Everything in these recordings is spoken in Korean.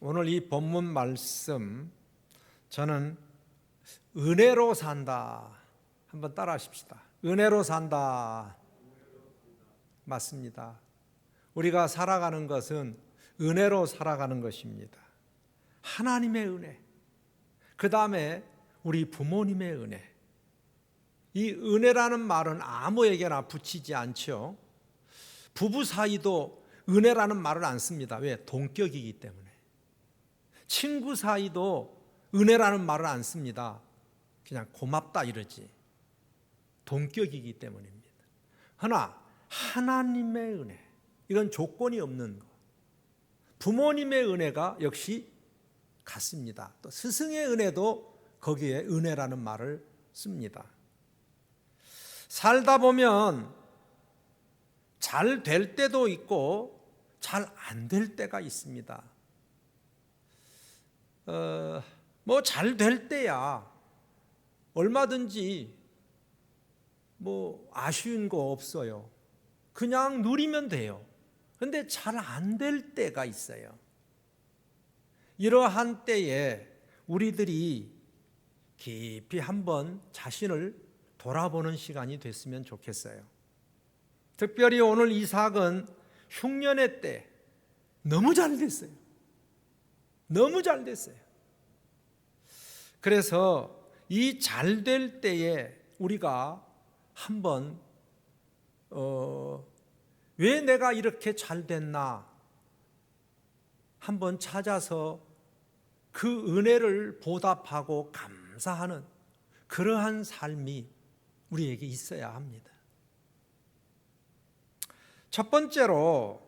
오늘 이 본문 말씀, 저는 은혜로 산다. 한번 따라 하십시다. 은혜로 산다. 맞습니다. 우리가 살아가는 것은 은혜로 살아가는 것입니다. 하나님의 은혜, 그 다음에 우리 부모님의 은혜. 이 은혜라는 말은 아무에게나 붙이지 않죠. 부부 사이도 은혜라는 말을 안 씁니다. 왜? 동격이기 때문에. 친구 사이도 은혜라는 말을 안 씁니다. 그냥 고맙다 이러지. 동격이기 때문입니다. 그러나 하나님의 은혜, 이건 조건이 없는 것. 부모님의 은혜가 역시 같습니다. 또 스승의 은혜도 거기에 은혜라는 말을 씁니다. 살다 보면 잘 될 때도 있고 잘 안 될 때가 있습니다. 뭐 잘 될 때야 얼마든지 뭐 아쉬운 거 없어요. 그냥 누리면 돼요. 그런데 잘 안 될 때가 있어요. 이러한 때에 우리들이 깊이 한번 자신을 돌아보는 시간이 됐으면 좋겠어요. 특별히 오늘 이삭은 흉년의 때 너무 잘 됐어요. 너무 잘 됐어요. 그래서 이 잘 될 때에 우리가 한번 왜 내가 이렇게 잘 됐나 한번 찾아서 그 은혜를 보답하고 감사하는 그러한 삶이 우리에게 있어야 합니다. 첫 번째로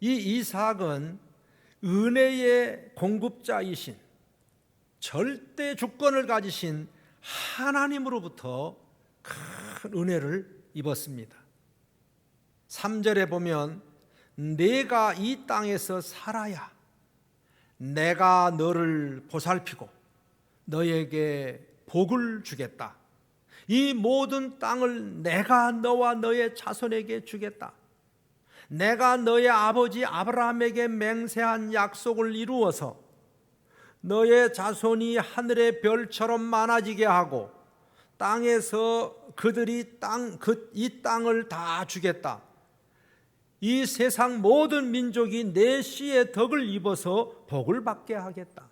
이 이삭은 은혜의 공급자이신 절대 주권을 가지신 하나님으로부터 큰 은혜를 입었습니다. 3절에 보면 내가 이 땅에서 살아야 내가 너를 보살피고 너에게 복을 주겠다. 이 모든 땅을 내가 너와 너의 자손에게 주겠다. 내가 너의 아버지 아브라함에게 맹세한 약속을 이루어서 너의 자손이 하늘의 별처럼 많아지게 하고 땅에서 그들이 이 땅을 다 주겠다. 이 세상 모든 민족이 내 씨의 덕을 입어서 복을 받게 하겠다.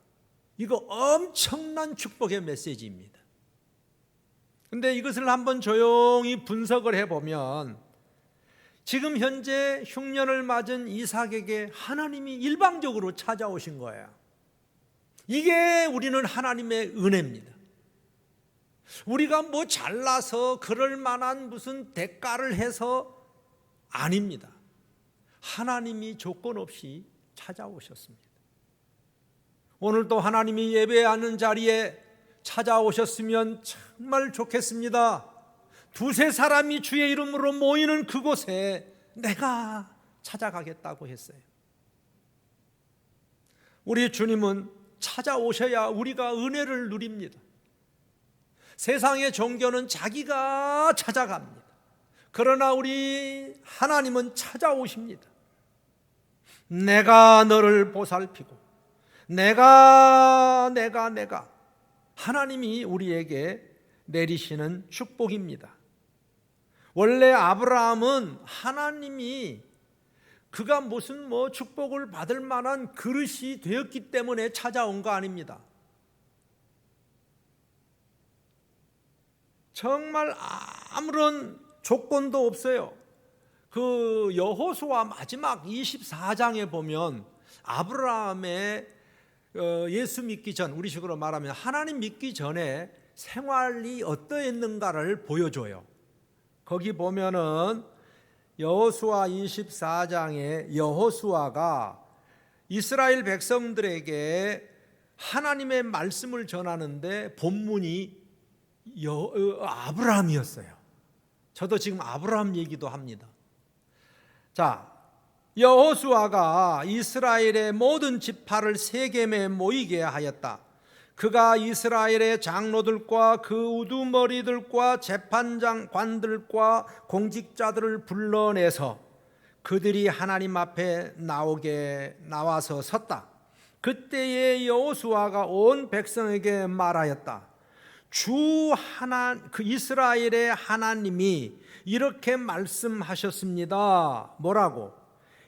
이거 엄청난 축복의 메시지입니다. 그런데 이것을 한번 조용히 분석을 해보면 지금 현재 흉년을 맞은 이삭에게 하나님이 일방적으로 찾아오신 거예요. 이게 우리는 하나님의 은혜입니다. 우리가 뭐 잘나서 그럴 만한 무슨 대가를 해서 아닙니다. 하나님이 조건 없이 찾아오셨습니다. 오늘도 하나님이 예배하는 자리에 찾아오셨으면 정말 좋겠습니다. 두세 사람이 주의 이름으로 모이는 그곳에 내가 찾아가겠다고 했어요. 우리 주님은 찾아오셔야 우리가 은혜를 누립니다. 세상의 종교는 자기가 찾아갑니다. 그러나 우리 하나님은 찾아오십니다. 내가 너를 보살피고 내가 하나님이 우리에게 내리시는 축복입니다. 원래 아브라함은 하나님이 그가 무슨 축복을 받을 만한 그릇이 되었기 때문에 찾아온 거 아닙니다. 정말 아무런 조건도 없어요. 그 여호수아 마지막 24장에 보면 아브라함의 예수 믿기 전, 우리 식으로 말하면 하나님 믿기 전에 생활이 어떠했는가를 보여줘요. 거기 보면은 여호수아 24장에 여호수아가 이스라엘 백성들에게 하나님의 말씀을 전하는데 본문이 아브라함이었어요. 저도 지금 아브라함 얘기도 합니다. 자, 여호수아가 이스라엘의 모든 지파를 세겜에 모이게 하였다. 그가 이스라엘의 장로들과 그 우두머리들과 재판장관들과 공직자들을 불러내서 그들이 하나님 앞에 나와서 섰다. 그때에 여호수아가 온 백성에게 말하였다. 그 이스라엘의 하나님이 이렇게 말씀하셨습니다. 뭐라고?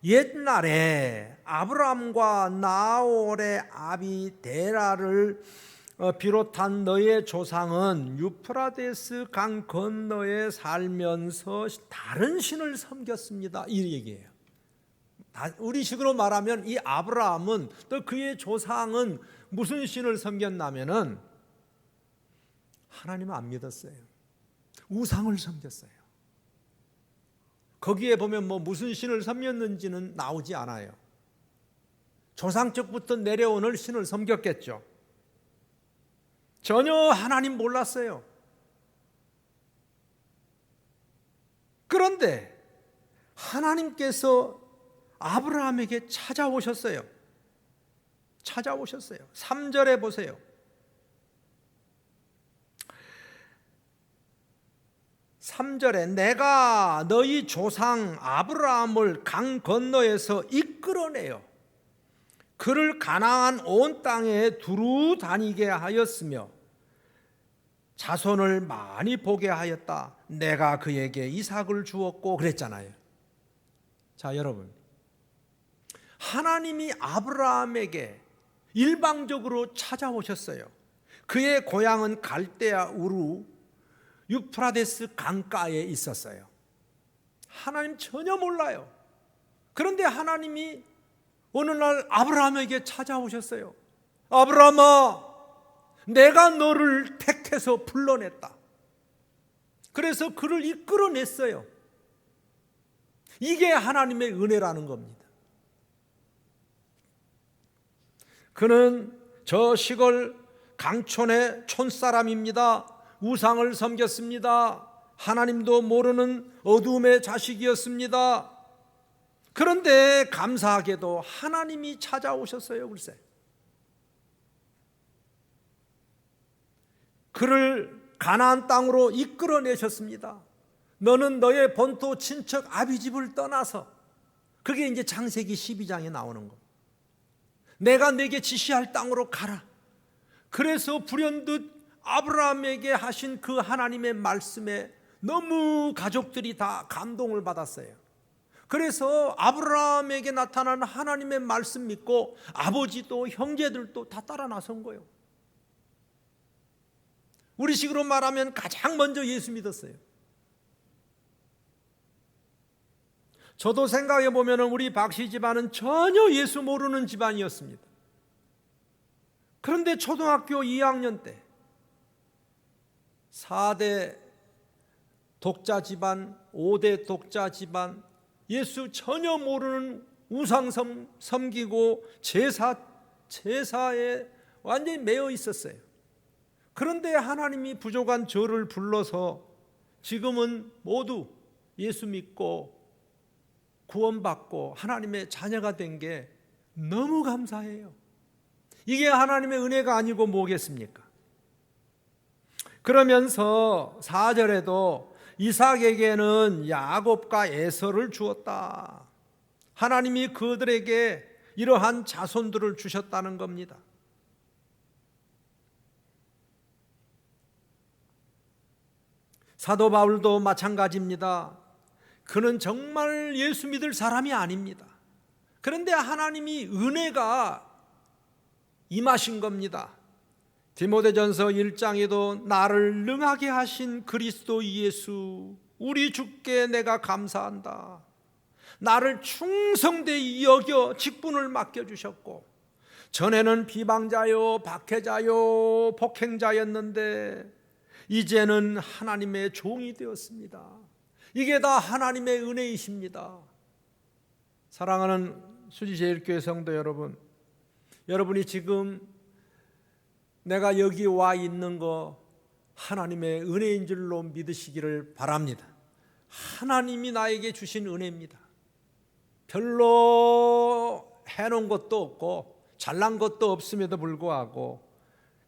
옛날에 아브람과 나홀의 아비 데라를 비롯한 너의 조상은 유프라데스 강 건너에 살면서 다른 신을 섬겼습니다. 이 얘기예요. 우리 식으로 말하면 이 아브라함은 또 그의 조상은 무슨 신을 섬겼냐면은 하나님을 안 믿었어요. 우상을 섬겼어요. 거기에 보면 무슨 신을 섬겼는지는 나오지 않아요. 조상적부터 내려오는 신을 섬겼겠죠. 전혀 하나님 몰랐어요. 그런데 하나님께서 아브라함에게 찾아오셨어요. 3절에 보세요. 3절에 내가 너희 조상 아브라함을 강 건너에서 이끌어내어 그를 가나안 온 땅에 두루 다니게 하였으며 자손을 많이 보게 하였다. 내가 그에게 이삭을 주었고 그랬잖아요. 자, 여러분, 하나님이 아브라함에게 일방적으로 찾아오셨어요. 그의 고향은 갈대아 우루 유프라데스 강가에 있었어요. 하나님 전혀 몰라요. 그런데 하나님이 어느 날 아브라함에게 찾아오셨어요. 아브라함아, 내가 너를 택해서 불러냈다. 그래서 그를 이끌어냈어요. 이게 하나님의 은혜라는 겁니다. 그는 저 시골 강촌의 촌사람입니다. 우상을 섬겼습니다. 하나님도 모르는 어둠의 자식이었습니다. 그런데 감사하게도 하나님이 찾아오셨어요. 글쎄, 그를 가나안 땅으로 이끌어내셨습니다. 너는 너의 본토 친척 아비집을 떠나서, 그게 이제 창세기 12장에 나오는 거. 내가 내게 지시할 땅으로 가라. 그래서 불현듯 아브라함에게 하신 그 하나님의 말씀에 너무 가족들이 다 감동을 받았어요. 그래서 아브라함에게 나타난 하나님의 말씀 믿고 아버지도 형제들도 다 따라 나선 거예요. 우리식으로 말하면 가장 먼저 예수 믿었어요. 저도 생각해 보면 우리 박씨 집안은 전혀 예수 모르는 집안이었습니다. 그런데 초등학교 2학년 때 4대 독자 집안, 5대 독자 집안, 예수 전혀 모르는 우상 섬기고 제사에 완전히 매여 있었어요. 그런데 하나님이 부족한 저를 불러서 지금은 모두 예수 믿고 구원받고 하나님의 자녀가 된 게 너무 감사해요. 이게 하나님의 은혜가 아니고 뭐겠습니까? 그러면서 4절에도 이삭에게는 야곱과 에서를 주었다. 하나님이 그들에게 이러한 자손들을 주셨다는 겁니다. 사도 바울도 마찬가지입니다. 그는 정말 예수 믿을 사람이 아닙니다. 그런데 하나님이 은혜가 임하신 겁니다. 디모데전서 1장에도 나를 능하게 하신 그리스도 예수 우리 주께 내가 감사한다. 나를 충성되이 여겨 직분을 맡겨주셨고 전에는 비방자요 박해자요 폭행자였는데 이제는 하나님의 종이 되었습니다. 이게 다 하나님의 은혜이십니다. 사랑하는 수지제일교회 성도 여러분, 여러분이 지금 내가 여기 와 있는 거 하나님의 은혜인 줄로 믿으시기를 바랍니다. 하나님이 나에게 주신 은혜입니다. 별로 해놓은 것도 없고 잘난 것도 없음에도 불구하고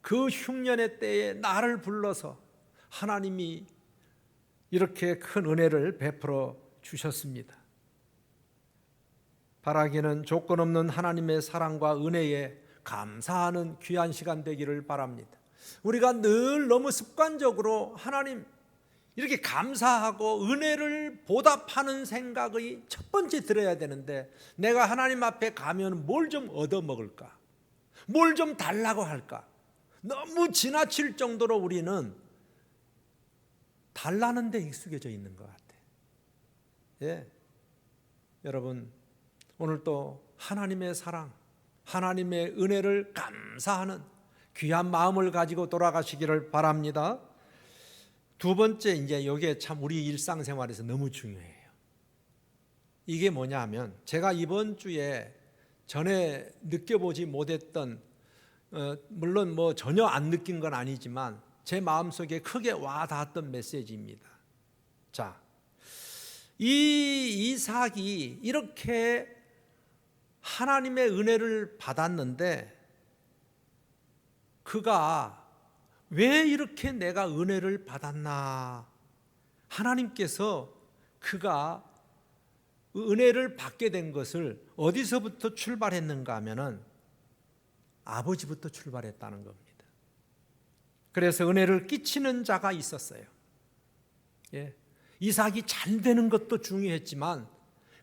그 흉년의 때에 나를 불러서 하나님이 이렇게 큰 은혜를 베풀어 주셨습니다. 바라기는 조건 없는 하나님의 사랑과 은혜에 감사하는 귀한 시간 되기를 바랍니다. 우리가 늘 너무 습관적으로 하나님 이렇게 감사하고 은혜를 보답하는 생각이 첫 번째 들어야 되는데, 내가 하나님 앞에 가면 뭘 좀 얻어먹을까? 뭘 좀 달라고 할까? 너무 지나칠 정도로 우리는 달라는 데 익숙해져 있는 것 같아요. 예. 여러분, 오늘 또 하나님의 사랑, 하나님의 은혜를 감사하는 귀한 마음을 가지고 돌아가시기를 바랍니다. 두 번째, 이제 이게 참 우리 일상생활에서 너무 중요해요. 이게 뭐냐 하면, 제가 이번 주에 전에 느껴보지 못했던, 물론 뭐 전혀 안 느낀 건 아니지만 제 마음속에 크게 와닿았던 메시지입니다. 자, 이 이삭이 이렇게 하나님의 은혜를 받았는데, 그가 왜 이렇게 내가 은혜를 받았나? 하나님께서 그가 은혜를 받게 된 것을 어디서부터 출발했는가 하면은 아버지부터 출발했다는 겁니다. 그래서 은혜를 끼치는 자가 있었어요. 예. 이삭이 잘 되는 것도 중요했지만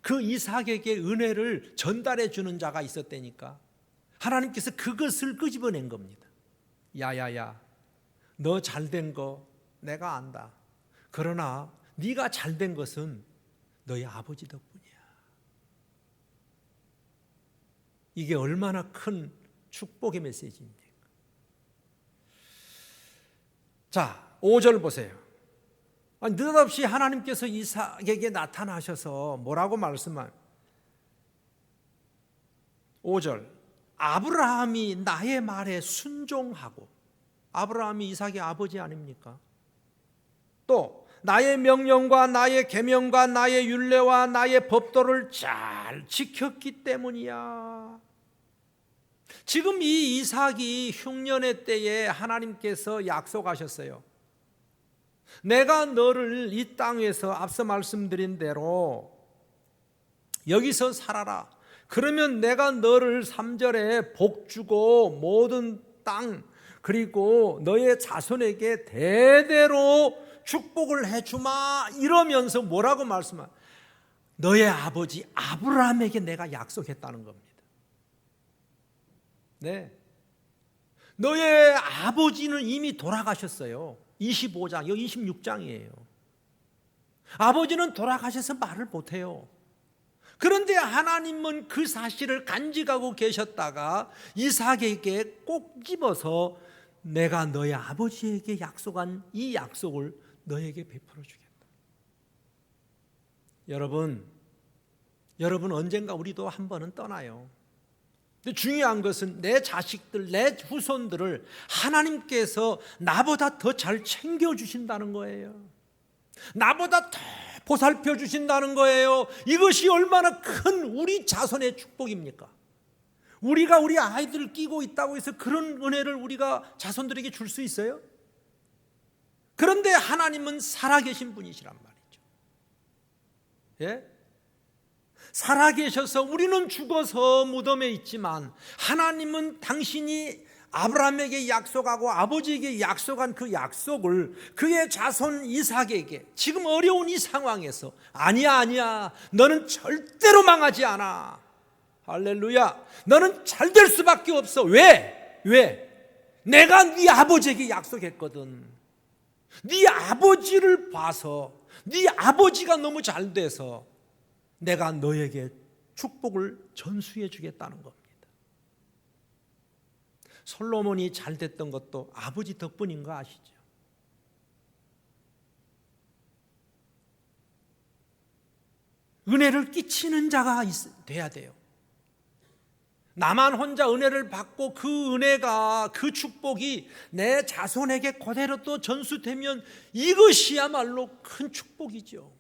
그 이삭에게 은혜를 전달해 주는 자가 있었다니까. 하나님께서 그것을 끄집어낸 겁니다. 야야야, 너 잘된 거 내가 안다. 그러나 네가 잘된 것은 너희 아버지 덕분이야. 이게 얼마나 큰 축복의 메시지입니까? 자, 5절 보세요. 느닷없이 하나님께서 이삭에게 나타나셔서 뭐라고 말씀한? 5절, 아브라함이 나의 말에 순종하고. 아브라함이 이삭의 아버지 아닙니까? 또 나의 명령과 나의 계명과 나의 율례와 나의 법도를 잘 지켰기 때문이야. 지금 이 이삭이 흉년의 때에 하나님께서 약속하셨어요. 내가 너를 이 땅에서 앞서 말씀드린 대로 여기서 살아라. 그러면 내가 너를 3절에 복 주고 모든 땅, 그리고 너의 자손에게 대대로 축복을 해주마. 이러면서 뭐라고 말씀하? 너의 아버지 아브라함에게 내가 약속했다는 겁니다. 네, 너의 아버지는 이미 돌아가셨어요. 25장, 여기 26장이에요. 아버지는 돌아가셔서 말을 못해요. 그런데 하나님은 그 사실을 간직하고 계셨다가 이삭에게 꼭 집어서 내가 너의 아버지에게 약속한 이 약속을 너에게 베풀어 주겠다. 여러분 언젠가 우리도 한 번은 떠나요. 근데 중요한 것은 내 자식들, 내 후손들을 하나님께서 나보다 더 잘 챙겨주신다는 거예요. 나보다 더 보살펴 주신다는 거예요. 이것이 얼마나 큰 우리 자손의 축복입니까? 우리가 우리 아이들을 끼고 있다고 해서 그런 은혜를 우리가 자손들에게 줄 수 있어요? 그런데 하나님은 살아계신 분이시란 말이죠. 예? 살아계셔서 우리는 죽어서 무덤에 있지만 하나님은 당신이 아브라함에게 약속하고 아버지에게 약속한 그 약속을 그의 자손 이삭에게 지금 어려운 이 상황에서 아니야 너는 절대로 망하지 않아. 할렐루야. 너는 잘 될 수밖에 없어. 왜? 내가 네 아버지에게 약속했거든. 네 아버지를 봐서 네 아버지가 너무 잘 돼서 내가 너에게 축복을 전수해 주겠다는 겁니다. 솔로몬이 잘 됐던 것도 아버지 덕분인 거 아시죠? 은혜를 끼치는 자가 돼야 돼요. 나만 혼자 은혜를 받고 그 은혜가, 그 축복이 내 자손에게 그대로 또 전수되면 이것이야말로 큰 축복이죠.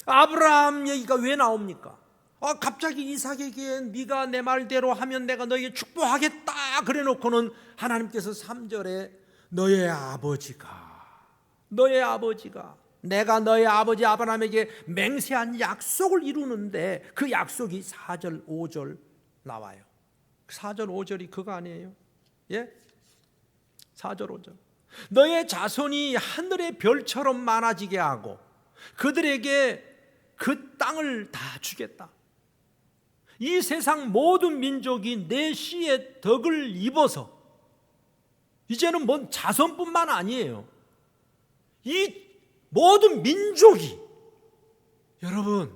아브라함 얘기가 왜 나옵니까? 갑자기 이삭에게 네가 내 말대로 하면 내가 너에게 축복하겠다 그래 놓고는 하나님께서 3절에 너의 아버지가 내가 너의 아버지 아브라함에게 맹세한 약속을 이루는데 그 약속이 4절 5절 나와요. 4절 5절이 그거 아니에요? 예? 4절 5절. 너의 자손이 하늘의 별처럼 많아지게 하고 그들에게 그 땅을 다 주겠다. 이 세상 모든 민족이 내 씨의 덕을 입어서 이제는 뭔 자손뿐만 아니에요. 이 모든 민족이, 여러분,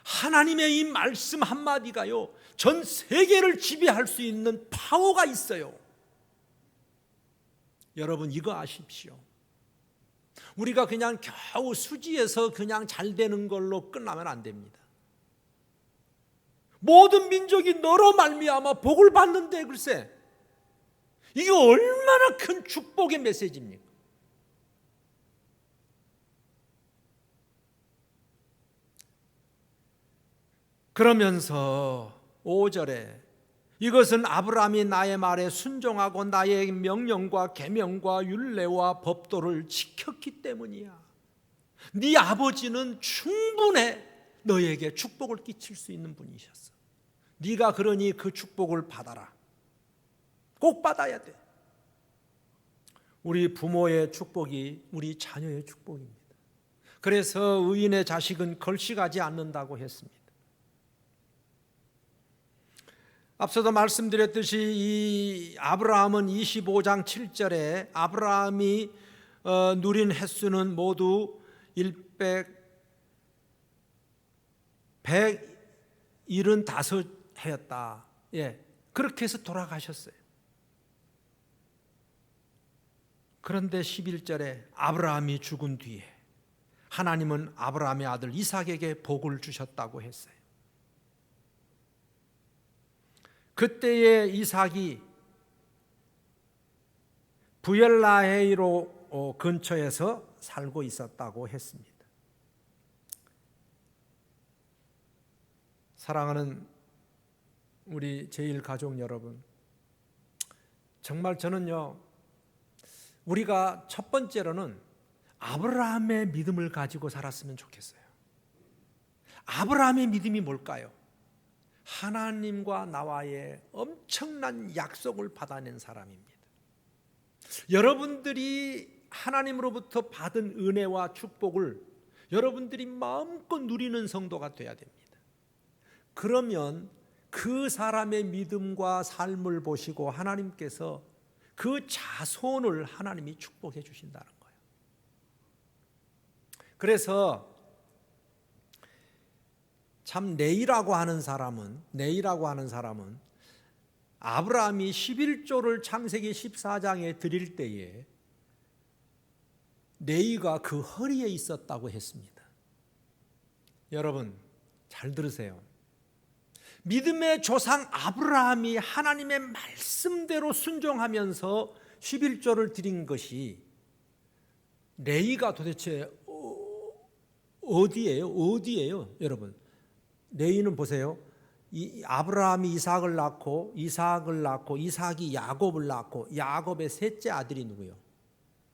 하나님의 이 말씀 한마디가요 전 세계를 지배할 수 있는 파워가 있어요. 여러분 이거 아십시오. 우리가 그냥 겨우 수지에서 그냥 잘 되는 걸로 끝나면 안 됩니다. 모든 민족이 너로 말미암아 복을 받는데 글쎄 이게 얼마나 큰 축복의 메시지입니까? 그러면서 5절에 이것은 아브라함이 나의 말에 순종하고 나의 명령과 계명과 율례와 법도를 지켰기 때문이야. 네 아버지는 충분해 너에게 축복을 끼칠 수 있는 분이셨어. 네가 그러니 그 축복을 받아라. 꼭 받아야 돼. 우리 부모의 축복이 우리 자녀의 축복입니다. 그래서 의인의 자식은 걸식하지 않는다고 했습니다. 앞서도 말씀드렸듯이 이 아브라함은 25장 7절에 아브라함이 누린 횟수는 모두 175해였다. 예, 그렇게 해서 돌아가셨어요. 그런데 11절에 아브라함이 죽은 뒤에 하나님은 아브라함의 아들 이삭에게 복을 주셨다고 했어요. 그때의 이삭이 부엘라헤이로 근처에서 살고 있었다고 했습니다. 사랑하는 우리 제1가족 여러분, 정말 저는요 우리가 첫 번째로는 아브라함의 믿음을 가지고 살았으면 좋겠어요. 아브라함의 믿음이 뭘까요? 하나님과 나와의 엄청난 약속을 받아낸 사람입니다. 여러분들이 하나님으로부터 받은 은혜와 축복을 여러분들이 마음껏 누리는 성도가 돼야 됩니다. 그러면 그 사람의 믿음과 삶을 보시고 하나님께서 그 자손을 하나님이 축복해 주신다는 거예요. 그래서 참 레이라고 하는 사람은 아브라함이 11조를 창세기 14장에 드릴 때에 레이가 그 허리에 있었다고 했습니다. 여러분 잘 들으세요. 믿음의 조상 아브라함이 하나님의 말씀대로 순종하면서 11조를 드린 것이 레이가 도대체 어디예요 여러분? 레이는 보세요. 아브라함이 이삭을 낳고 이삭이 야곱을 낳고 야곱의 셋째 아들이 누구요?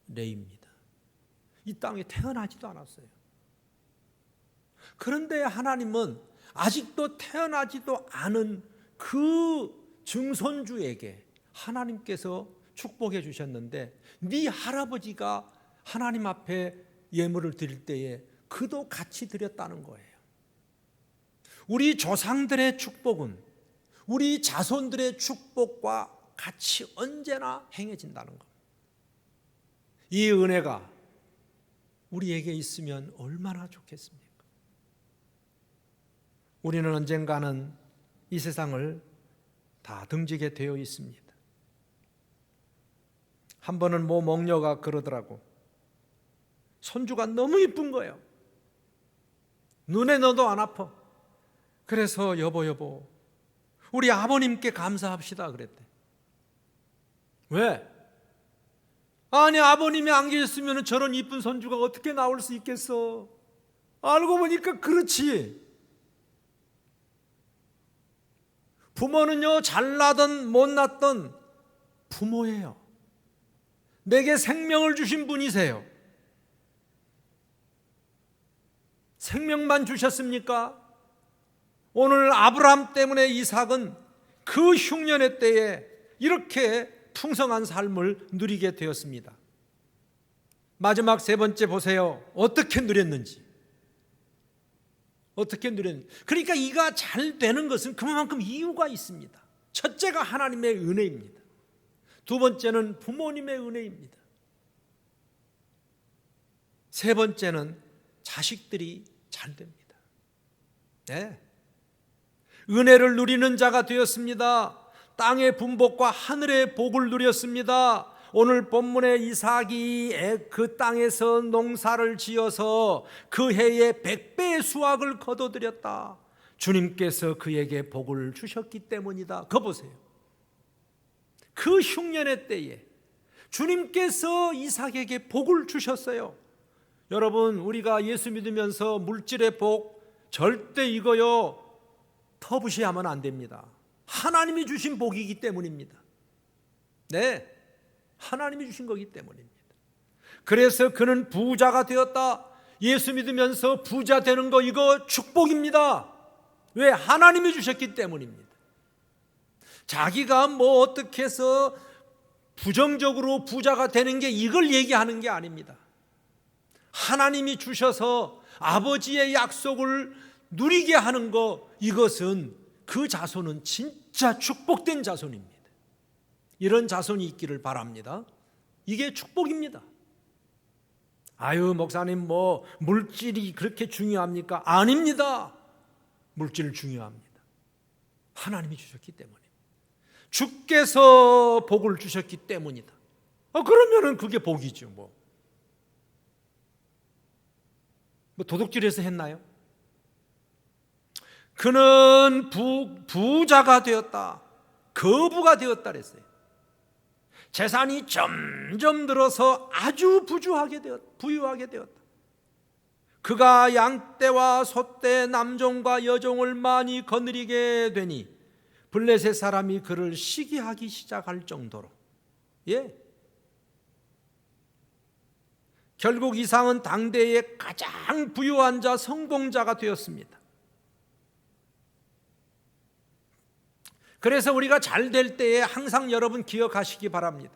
레이입니다. 이 땅에 태어나지도 않았어요. 그런데 하나님은 아직도 태어나지도 않은 그 증손주에게 하나님께서 축복해 주셨는데 네 할아버지가 하나님 앞에 예물을 드릴 때에 그도 같이 드렸다는 거예요. 우리 조상들의 축복은 우리 자손들의 축복과 같이 언제나 행해진다는 겁니다. 이 은혜가 우리에게 있으면 얼마나 좋겠습니까? 우리는 언젠가는 이 세상을 다 등지게 되어 있습니다. 한 번은 모 멍녀가 그러더라고. 손주가 너무 이쁜 거예요. 눈에 넣어도 안 아파. 그래서 여보 우리 아버님께 감사합시다 그랬대. 왜? 아니 아버님이 안 계셨으면 저런 이쁜 손주가 어떻게 나올 수 있겠어. 알고 보니까 그렇지. 부모는요 잘나든 못났든 부모예요. 내게 생명을 주신 분이세요. 생명만 주셨습니까? 오늘 아브라함 때문에 이삭은 그 흉년의 때에 이렇게 풍성한 삶을 누리게 되었습니다. 마지막 세 번째 보세요. 어떻게 누렸는지. 그러니까 이가 잘 되는 것은 그만큼 이유가 있습니다. 첫째가 하나님의 은혜입니다. 두 번째는 부모님의 은혜입니다. 세 번째는 자식들이 잘 됩니다. 네. 은혜를 누리는 자가 되었습니다. 땅의 분복과 하늘의 복을 누렸습니다. 오늘 본문의 이삭이 그 땅에서 농사를 지어서 그 해에 100배의 수확을 거둬들였다. 주님께서 그에게 복을 주셨기 때문이다. 그거 보세요. 그 흉년의 때에 주님께서 이삭에게 복을 주셨어요. 여러분, 우리가 예수 믿으면서 물질의 복 절대 이거요 터부시하면 안 됩니다. 하나님이 주신 복이기 때문입니다. 네, 하나님이 주신 거기 때문입니다. 그래서 그는 부자가 되었다. 예수 믿으면서 부자 되는 거 이거 축복입니다. 왜? 하나님이 주셨기 때문입니다. 자기가 뭐 어떻게 해서 부정적으로 부자가 되는 게 이걸 얘기하는 게 아닙니다. 하나님이 주셔서 아버지의 약속을 누리게 하는 거, 이것은 그 자손은 진짜 축복된 자손입니다. 이런 자손이 있기를 바랍니다. 이게 축복입니다. 아유, 목사님 뭐 물질이 그렇게 중요합니까? 아닙니다. 물질 중요합니다. 하나님이 주셨기 때문입니다. 주께서 복을 주셨기 때문이다. 그러면은 그게 복이죠. 뭐 도둑질해서 했나요? 그는 부자가 되었다. 거부가 되었다 그랬어요. 재산이 점점 늘어서 아주 부유하게 되었다. 그가 양떼와 소떼, 남종과 여종을 많이 거느리게 되니 블레셋 사람이 그를 시기하기 시작할 정도로. 예. 결국 이삭은 당대의 가장 부유한 자, 성공자가 되었습니다. 그래서 우리가 잘 될 때에 항상 여러분 기억하시기 바랍니다.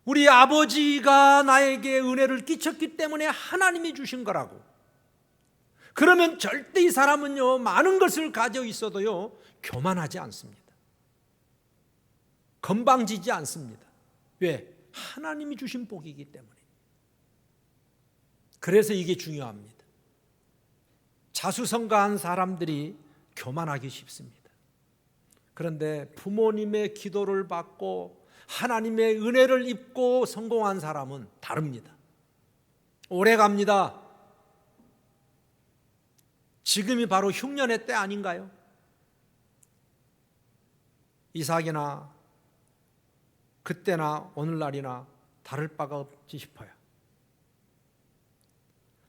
우리 아버지가 나에게 은혜를 끼쳤기 때문에 하나님이 주신 거라고. 그러면 절대 이 사람은요, 많은 것을 가지고 있어도요, 교만하지 않습니다. 건방지지 않습니다. 왜? 하나님이 주신 복이기 때문에. 그래서 이게 중요합니다. 자수성가한 사람들이 교만하기 쉽습니다. 그런데 부모님의 기도를 받고 하나님의 은혜를 입고 성공한 사람은 다릅니다. 오래 갑니다. 지금이 바로 흉년의 때 아닌가요? 이삭이나 그때나 오늘날이나 다를 바가 없지 싶어요.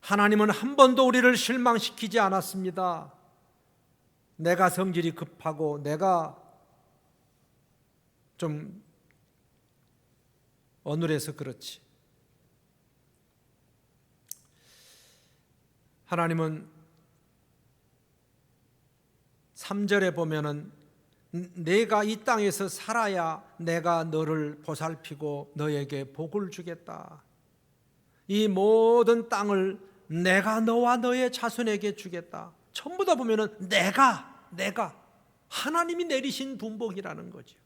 하나님은 한 번도 우리를 실망시키지 않았습니다. 내가 성질이 급하고 내가 좀 어눌해서 그렇지. 하나님은 3절에 보면은 내가 이 땅에서 살아야 내가 너를 보살피고 너에게 복을 주겠다. 이 모든 땅을 내가 너와 너의 자손에게 주겠다. 전부 다 보면은 내가 하나님이 내리신 분복이라는 거죠.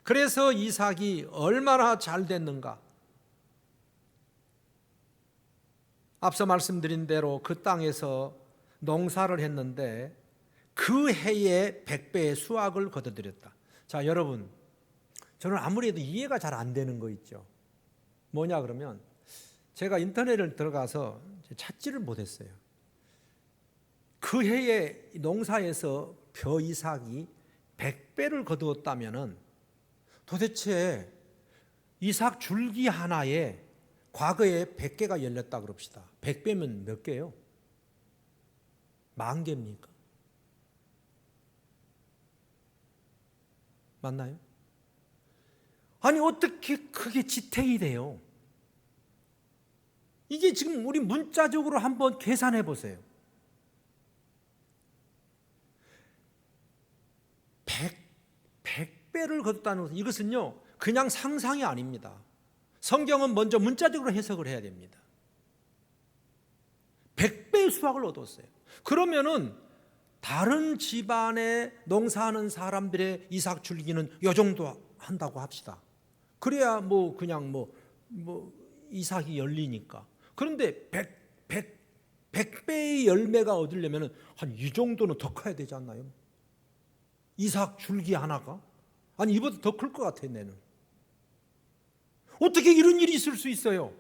그래서 이삭이 얼마나 잘 됐는가. 앞서 말씀드린 대로 그 땅에서 농사를 했는데 그 해에 100배의 수확을 거둬들였다. 자, 여러분, 저는 아무래도 이해가 잘 안 되는 거 있죠. 뭐냐 그러면 제가 인터넷을 들어가서 찾지를 못했어요. 그 해에 농사에서 벼 이삭이 100배를 거두었다면은 도대체 이삭 줄기 하나에 과거에 100개가 열렸다 그럽시다. 100배면 몇 개예요? 10,000개입니까? 맞나요? 아니 어떻게 그게 지탱이 돼요? 이게 지금 우리 문자적으로 한번 계산해 보세요. 100배를 거뒀다는 것은 이것은요 그냥 상상이 아닙니다. 성경은 먼저 문자적으로 해석을 해야 됩니다. 100배의 수확을 얻었어요. 그러면은 다른 집안에 농사하는 사람들의 이삭 줄기는 요 정도 한다고 합시다. 그래야 뭐 그냥 뭐 이삭이 열리니까. 그런데 100배의 열매가 얻으려면 한 이 정도는 더 커야 되지 않나요? 이삭 줄기 하나가? 아니 이보다 더 클 것 같아요. 내는. 어떻게 이런 일이 있을 수 있어요?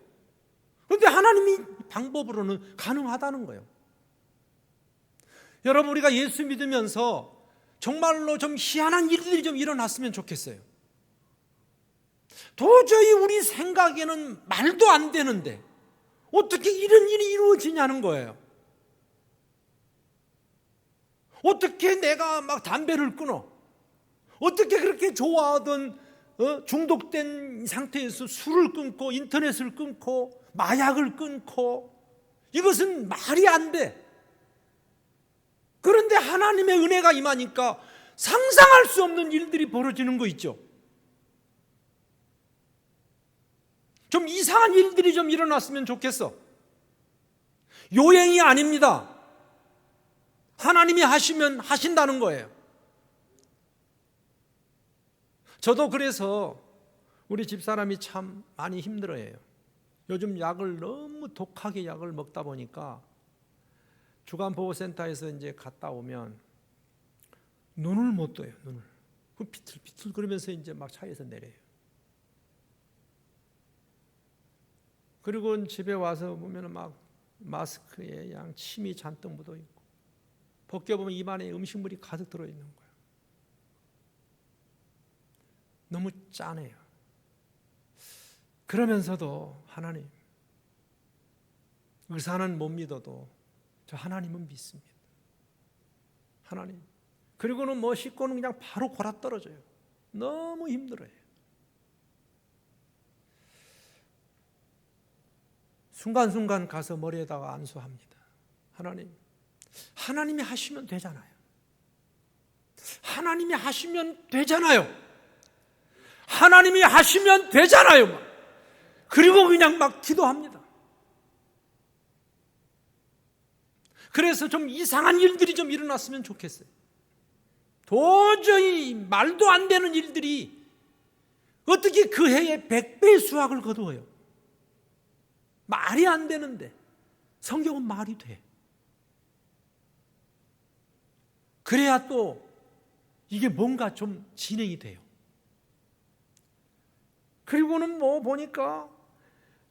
그런데 하나님이 방법으로는 가능하다는 거예요. 여러분 우리가 예수 믿으면서 정말로 좀 희한한 일들이 좀 일어났으면 좋겠어요. 도저히 우리 생각에는 말도 안 되는데 어떻게 이런 일이 이루어지냐는 거예요. 어떻게 내가 막 담배를 끊어? 어떻게 그렇게 좋아하던 중독된 상태에서 술을 끊고 인터넷을 끊고 마약을 끊고 이것은 말이 안 돼. 그런데 하나님의 은혜가 임하니까 상상할 수 없는 일들이 벌어지는 거 있죠. 좀 이상한 일들이 좀 일어났으면 좋겠어. 요행이 아닙니다. 하나님이 하시면 하신다는 거예요. 저도 그래서 우리 집사람이 참 많이 힘들어해요. 요즘 약을 너무 독하게 약을 먹다 보니까 주간보호센터에서 이제 갔다 오면 눈을 못 떠요. 눈을. 비틀비틀 그러면서 이제 막 차에서 내려요. 그리고 집에 와서 보면 막 마스크에 양 침이 잔뜩 묻어 있고 벗겨보면 입안에 음식물이 가득 들어 있는 거예요. 너무 짠해요. 그러면서도 하나님, 의사는 못 믿어도 저 하나님은 믿습니다. 하나님. 그리고는 뭐 씻고는 그냥 바로 골아 떨어져요. 너무 힘들어요. 순간순간 가서 머리에다가 안수합니다. 하나님, 하나님이 하시면 되잖아요. 하나님이 하시면 되잖아요. 하나님이 하시면 되잖아요. 그리고 그냥 막 기도합니다. 그래서 좀 이상한 일들이 좀 일어났으면 좋겠어요. 도저히 말도 안 되는 일들이 어떻게 그 해에 100배의 수확을 거두어요? 말이 안 되는데 성경은 말이 돼. 그래야 또 이게 뭔가 좀 진행이 돼요. 그리고는 뭐 보니까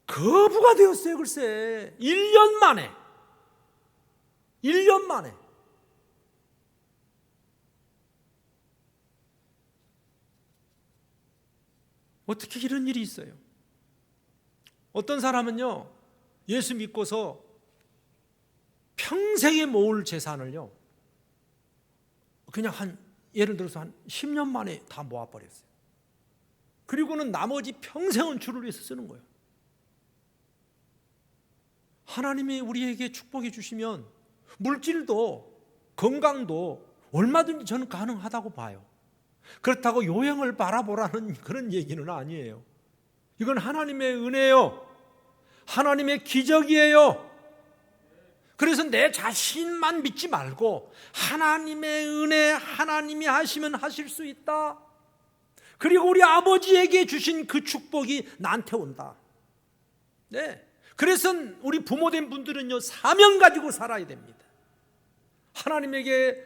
거부가 되었어요. 글쎄 1년 만에 어떻게 이런 일이 있어요? 어떤 사람은요 예수 믿고서 평생에 모을 재산을요 그냥 예를 들어서 한 10년 만에 다 모아버렸어요. 그리고는 나머지 평생은 주를 위해서 쓰는 거예요. 하나님이 우리에게 축복해 주시면 물질도 건강도 얼마든지 저는 가능하다고 봐요. 그렇다고 요행을 바라보라는 그런 얘기는 아니에요. 이건 하나님의 은혜예요. 하나님의 기적이에요. 그래서 내 자신만 믿지 말고 하나님의 은혜, 하나님이 하시면 하실 수 있다. 그리고 우리 아버지에게 주신 그 축복이 나한테 온다. 네. 그래서 우리 부모된 분들은요 사명 가지고 살아야 됩니다. 하나님에게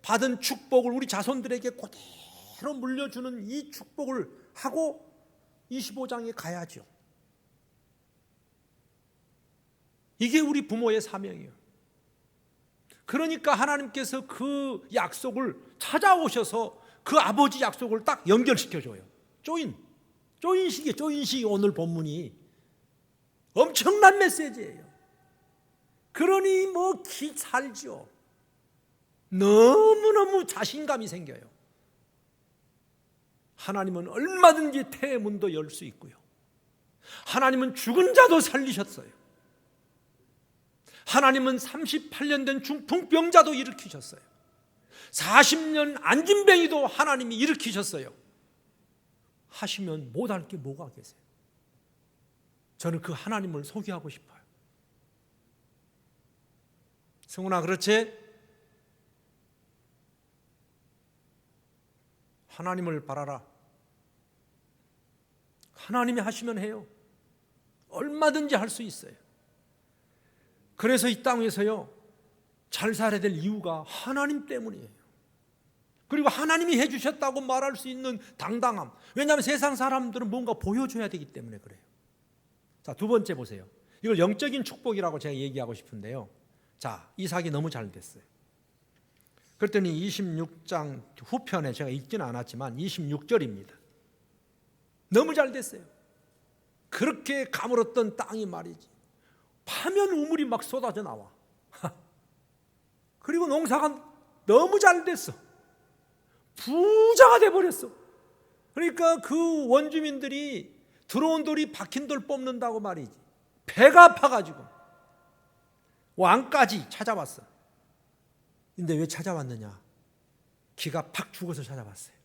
받은 축복을 우리 자손들에게 그대로 물려주는 이 축복을 하고 25장에 가야죠. 이게 우리 부모의 사명이에요. 그러니까 하나님께서 그 약속을 찾아오셔서 그 아버지 약속을 딱 연결시켜줘요. 조인식이 오늘 본문이 엄청난 메시지예요. 그러니 뭐 살죠. 너무너무 자신감이 생겨요. 하나님은 얼마든지 태의 문도 열 수 있고요. 하나님은 죽은 자도 살리셨어요. 하나님은 38년 된 중풍병자도 일으키셨어요. 40년 안진뱅이도 하나님이 일으키셨어요. 하시면 못할 게 뭐가 계세요? 저는 그 하나님을 소개하고 싶어요. 성훈아, 그렇지? 하나님을 바라라. 하나님이 하시면 해요. 얼마든지 할 수 있어요. 그래서 이 땅에서요, 잘 살아야 될 이유가 하나님 때문이에요. 그리고 하나님이 해주셨다고 말할 수 있는 당당함. 왜냐하면 세상 사람들은 뭔가 보여줘야 되기 때문에 그래요. 자, 두 번째 보세요. 이걸 영적인 축복이라고 제가 얘기하고 싶은데요. 자, 이삭이 너무 잘 됐어요. 그랬더니 26장 후편에 제가 읽지는 않았지만 26절입니다. 너무 잘 됐어요. 그렇게 가물었던 땅이 말이지, 파면 우물이 막 쏟아져 나와. 그리고 농사가 너무 잘 됐어. 부자가 돼버렸어. 그러니까 그 원주민들이 들어온 돌이 박힌 돌 뽑는다고 말이지, 배가 아파가지고 왕까지 찾아왔어. 근데 왜 찾아왔느냐? 기가 팍 죽어서 찾아왔어요.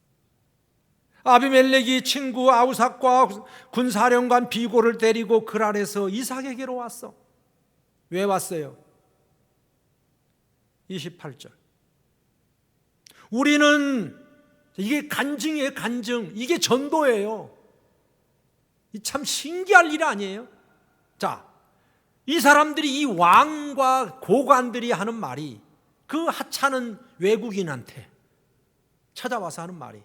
아비멜렉이 친구 아우삭과 군사령관 비고를 데리고 그랄에서 이삭에게로 왔어. 왜 왔어요? 28절. 우리는, 이게 간증이에요, 간증. 이게 전도예요. 참 신기할 일 아니에요? 자, 이 사람들이, 이 왕과 고관들이 하는 말이, 그 하찮은 외국인한테 찾아와서 하는 말이,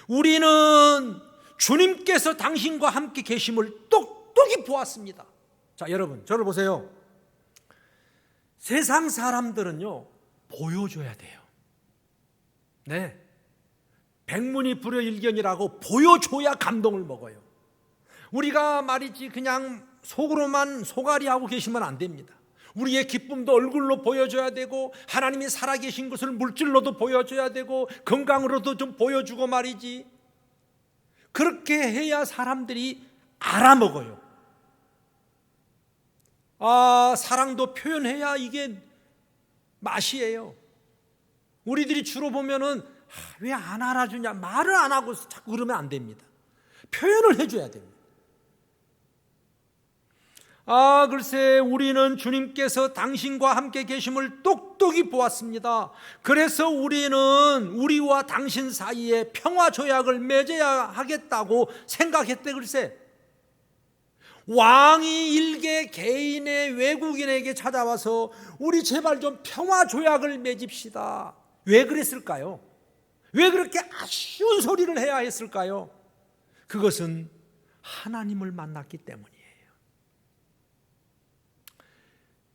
우리는 주님께서 당신과 함께 계심을 똑똑히 보았습니다. 자, 여러분, 저를 보세요. 세상 사람들은요, 보여줘야 돼요. 네, 백문이 불여일견이라고 보여줘야 감동을 먹어요. 우리가 말이지 그냥 속으로만 소가리하고 계시면 안 됩니다. 우리의 기쁨도 얼굴로 보여줘야 되고, 하나님이 살아계신 것을 물질로도 보여줘야 되고, 건강으로도 좀 보여주고 말이지. 그렇게 해야 사람들이 알아먹어요. 아, 사랑도 표현해야 이게 맛이에요. 우리들이 주로 보면은 왜 안 알아주냐, 말을 안 하고 자꾸 그러면 안 됩니다. 표현을 해줘야 됩니다. 아, 글쎄, 우리는 주님께서 당신과 함께 계심을 똑똑히 보았습니다. 그래서 우리는 우리와 당신 사이에 평화 조약을 맺어야 하겠다고 생각했대. 글쎄, 왕이 일개 개인의 외국인에게 찾아와서 우리 제발 좀 평화 조약을 맺읍시다. 왜 그랬을까요? 왜 그렇게 아쉬운 소리를 해야 했을까요? 그것은 하나님을 만났기 때문이에요.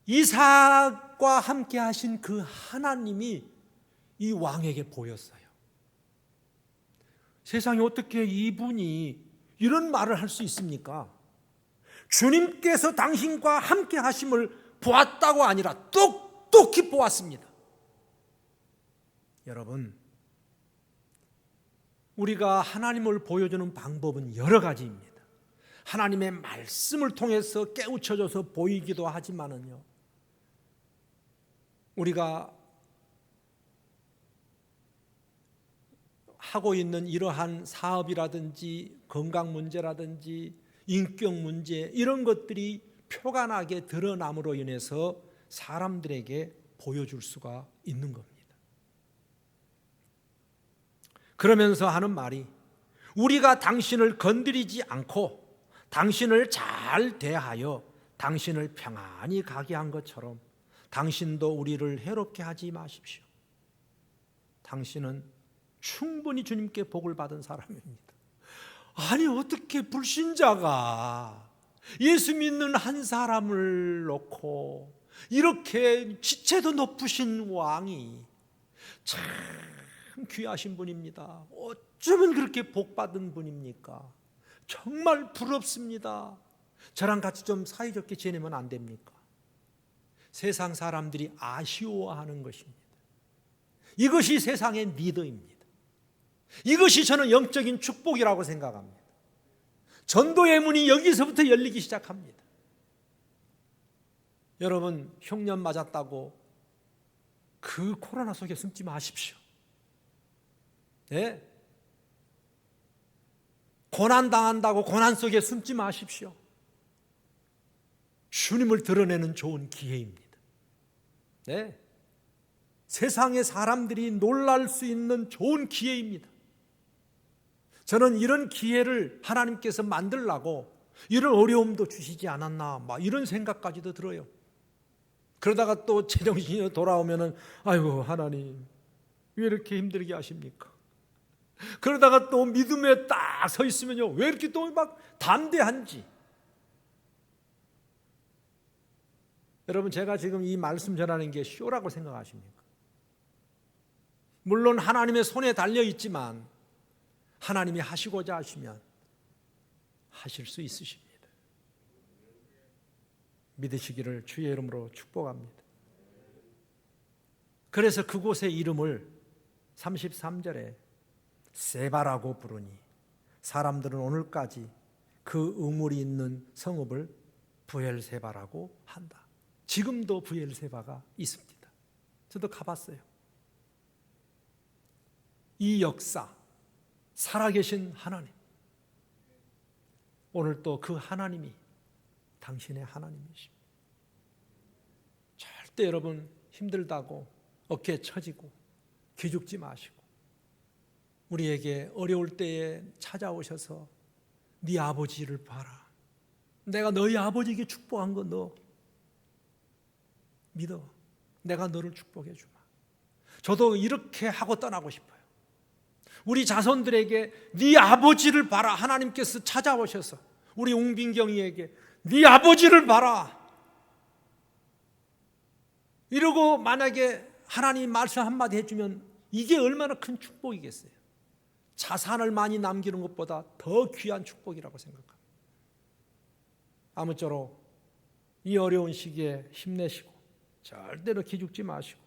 이삭과 함께 하신 그 하나님이 이 왕에게 보였어요. 세상에 어떻게 이분이 이런 말을 할 수 있습니까? 주님께서 당신과 함께 하심을 보았다고 아니라 똑똑히 보았습니다. 여러분, 우리가 하나님을 보여주는 방법은 여러 가지입니다. 하나님의 말씀을 통해서 깨우쳐져서 보이기도 하지만은요, 우리가 하고 있는 이러한 사업이라든지 건강 문제라든지 인격 문제, 이런 것들이 표관하게 드러남으로 인해서 사람들에게 보여줄 수가 있는 겁니다. 그러면서 하는 말이, 우리가 당신을 건드리지 않고 당신을 잘 대하여 당신을 평안히 가게 한 것처럼 당신도 우리를 해롭게 하지 마십시오. 당신은 충분히 주님께 복을 받은 사람입니다. 아니, 어떻게 불신자가 예수 믿는 한 사람을 놓고 이렇게 지체도 높으신 왕이, 참 귀하신 분입니다. 어쩌면 그렇게 복받은 분입니까? 정말 부럽습니다. 저랑 같이 좀 사이좋게 지내면 안 됩니까? 세상 사람들이 아쉬워하는 것입니다. 이것이 세상의 리더입니다. 이것이 저는 영적인 축복이라고 생각합니다. 전도의 문이 여기서부터 열리기 시작합니다. 여러분, 흉년 맞았다고 그 코로나 속에 숨지 마십시오. 네? 고난 당한다고 고난 속에 숨지 마십시오. 주님을 드러내는 좋은 기회입니다. 네? 세상의 사람들이 놀랄 수 있는 좋은 기회입니다. 저는 이런 기회를 하나님께서 만들라고 이런 어려움도 주시지 않았나, 막 이런 생각까지도 들어요. 그러다가 또 제정신이 돌아오면은 아이고 하나님 왜 이렇게 힘들게 하십니까? 그러다가 또 믿음에 딱 서 있으면요 왜 이렇게 또 막 담대한지. 여러분, 제가 지금 이 말씀 전하는 게 쇼라고 생각하십니까? 물론 하나님의 손에 달려 있지만 하나님이 하시고자 하시면 하실 수 있으십니다. 믿으시기를 주의 이름으로 축복합니다. 그래서 그곳의 이름을 33절에 세바라고 부르니 사람들은 오늘까지 그 우물이 있는 성읍을 부엘세바라고 한다. 지금도 부엘세바가 있습니다. 저도 가봤어요. 이 역사, 살아계신 하나님, 오늘 또 그 하나님이 당신의 하나님이십니다. 절대 여러분 힘들다고 어깨 처지고 기죽지 마시고 우리에게 어려울 때에 찾아오셔서 네 아버지를 봐라. 내가 너희 아버지에게 축복한 거 너 믿어. 내가 너를 축복해 주마. 저도 이렇게 하고 떠나고 싶어요. 우리 자손들에게 네 아버지를 봐라. 하나님께서 찾아오셔서 우리 웅빈경이에게 네 아버지를 봐라 이러고 만약에 하나님 말씀 한마디 해주면 이게 얼마나 큰 축복이겠어요. 자산을 많이 남기는 것보다 더 귀한 축복이라고 생각합니다. 아무쪼록 이 어려운 시기에 힘내시고 절대로 기죽지 마시고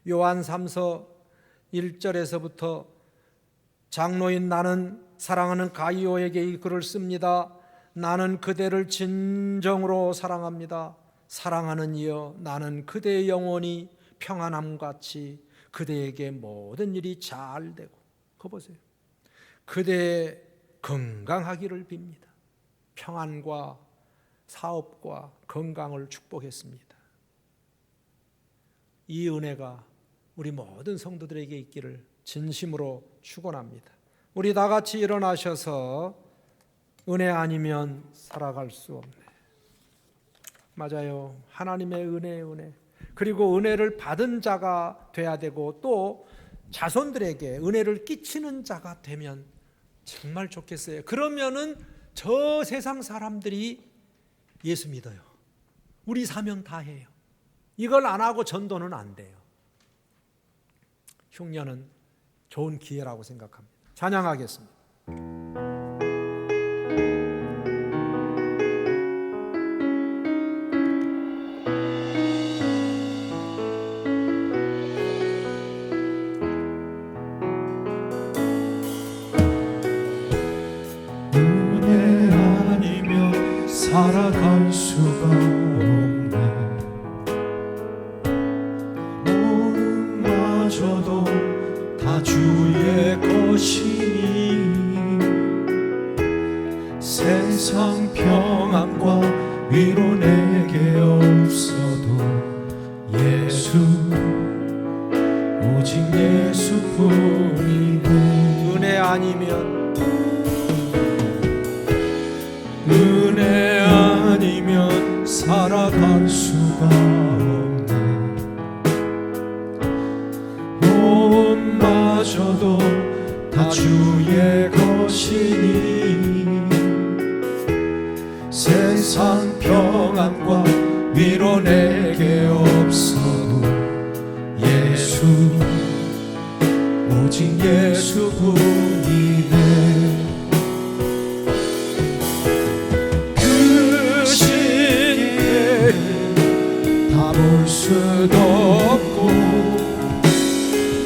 요한 3서 1절에서부터 장로인 나는 사랑하는 가이오에게 이 글을 씁니다. 나는 그대를 진정으로 사랑합니다. 사랑하는 이여 나는 그대의 영혼이 평안함같이 그대에게 모든 일이 잘 되고 그거 보세요. 그대의 건강하기를 빕니다. 평안과 사업과 건강을 축복했습니다. 이 은혜가 우리 모든 성도들에게 있기를 진심으로 축원합니다. 우리 다 같이 일어나셔서 은혜 아니면 살아갈 수 없네. 맞아요. 하나님의 은혜. 그리고 은혜를 받은 자가 돼야 되고 또 자손들에게 은혜를 끼치는 자가 되면 정말 좋겠어요. 그러면은 저 세상 사람들이 예수 믿어요. 우리 사명 다 해요. 이걸 안 하고 전도는 안 돼요. 흉년은 좋은 기회라고 생각합니다. 찬양하겠습니다. 은혜 아니면 살아갈 수가 없네. 몸마저도 다 주의 것이니 세상 평안과 위로 내게 없어도 예수 오직 예수뿐이네. 은혜 아니면 은혜 아니면 살아갈 수가 없네. 몸마저도 다 주의 것이니 세상 평안과 위로 내게 없어도 예수 오직 예수뿐이네. 볼 수도 없고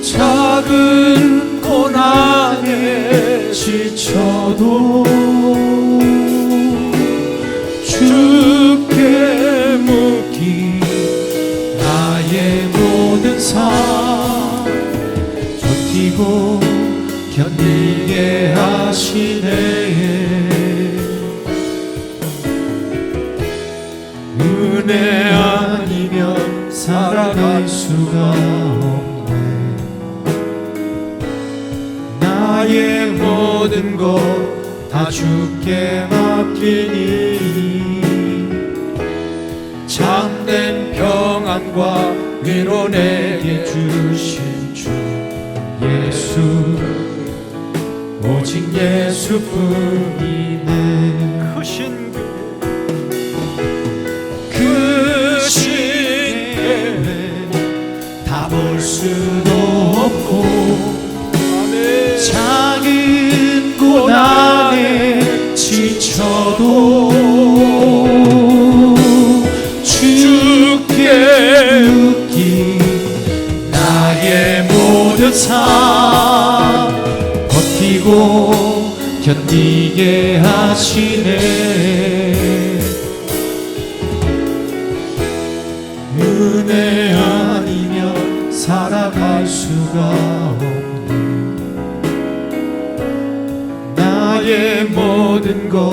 작은 고난에 지쳐도 주께 묻기 버티고 견디게 하시네. 은혜 아니면 살아갈 수가 없네. 나의 모든 것 다 주께 맡기니 참된 평안과 위로 내게 주신 주 예수, 오직 예수뿐이네. 크신 그 신의 다 볼 수도 없고 작은 고난에 지쳐도 주께 묻기 나의 모든 삶 버티고 견디게 하시네. 은혜 아니면 살아갈 수가 없네. 나의 모든 것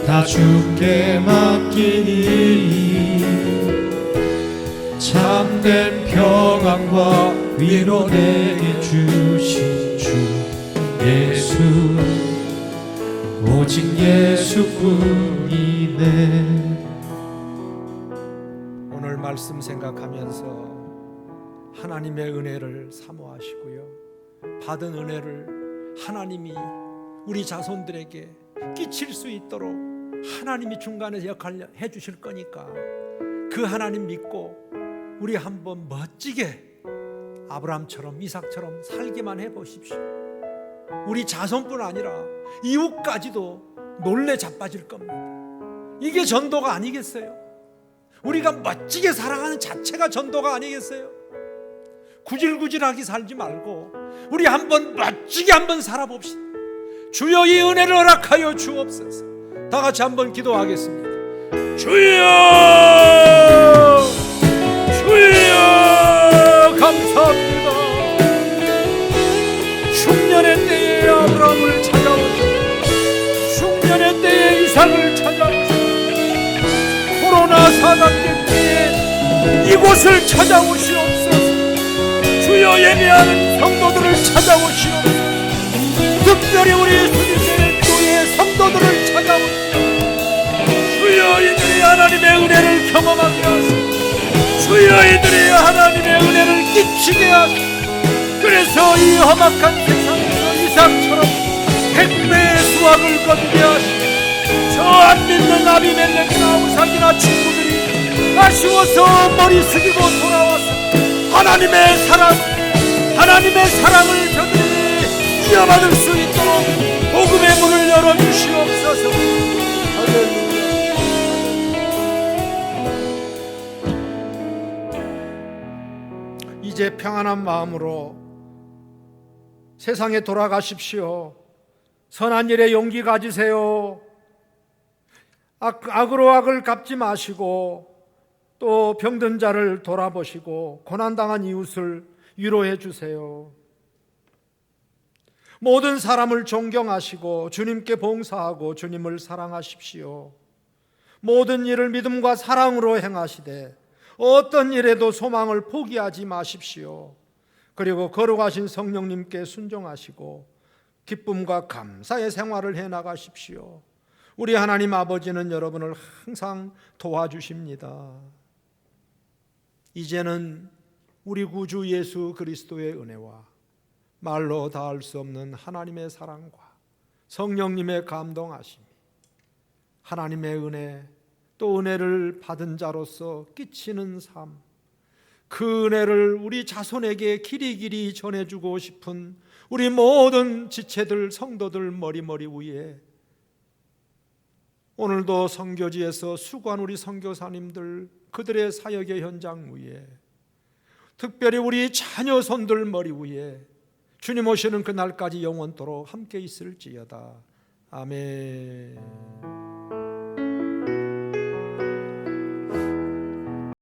다 주께 맡기니 참된 평안과 위로 내게 주신 주 예수, 오직 예수뿐이네. 오늘 말씀 생각하면서 하나님의 은혜를 사모하시고요, 받은 은혜를 하나님이 우리 자손들에게 끼칠 수 있도록 하나님이 중간에서 역할을 해주실 거니까 그 하나님 믿고 우리 한번 멋지게 아브라함처럼 이삭처럼 살기만 해보십시오. 우리 자손뿐 아니라 이웃까지도 놀래 자빠질 겁니다. 이게 전도가 아니겠어요? 우리가 멋지게 살아가는 자체가 전도가 아니겠어요? 구질구질하게 살지 말고 우리 한번 멋지게 한번 살아봅시다. 주여 이 은혜를 허락하여 주옵소서. 다 같이 한번 기도하겠습니다. 주여, 주여 감사합니다. 흉년의 때에 아브라함을 찾아오시고 흉년의 때에 이삭을 찾아오시고 코로나 사단계 때에 이곳을 찾아오시옵소서. 주여 예배하는 성도들을 찾아오시옵소서. 특별히 우리 수지교회 교회 성도들을 찾아오시옵소서. 주여 이들이 하나님의 은혜를 경험하게 하소서. 주여 이들이 하나님의 은혜를 끼치게 하소서. 그래서 이 험악한 세상에서 이삭처럼 백배의 수확을 거두게 하시고 저 안 믿는 아비멜렉이나 우삭이나 친구들이 아쉬워서 머리 숙이고 돌아와서 하나님의 사랑을 저들이 이어받을 수 있도록 복음의 문을 열어주시옵소서. 할렐루야. 이제 평안한 마음으로 세상에 돌아가십시오. 선한 일에 용기 가지세요. 악으로 악을 갚지 마시고 또 병든 자를 돌아보시고 고난당한 이웃을 위로해 주세요. 모든 사람을 존경하시고 주님께 봉사하고 주님을 사랑하십시오. 모든 일을 믿음과 사랑으로 행하시되 어떤 일에도 소망을 포기하지 마십시오. 그리고 거룩하신 성령님께 순종하시고 기쁨과 감사의 생활을 해나가십시오. 우리 하나님 아버지는 여러분을 항상 도와주십니다. 이제는 우리 구주 예수 그리스도의 은혜와 말로 다할 수 없는 하나님의 사랑과 성령님의 감동하심이 하나님의 은혜 또 은혜를 받은 자로서 끼치는 삶, 그 은혜를 우리 자손에게 길이길이 전해주고 싶은 우리 모든 지체들 성도들 머리머리 위에 오늘도 선교지에서 수고한 우리 선교사님들 그들의 사역의 현장 위에 특별히 우리 자녀 손들 머리 위에 주님 오시는 그날까지 영원토록 함께 있을지어다. 아멘.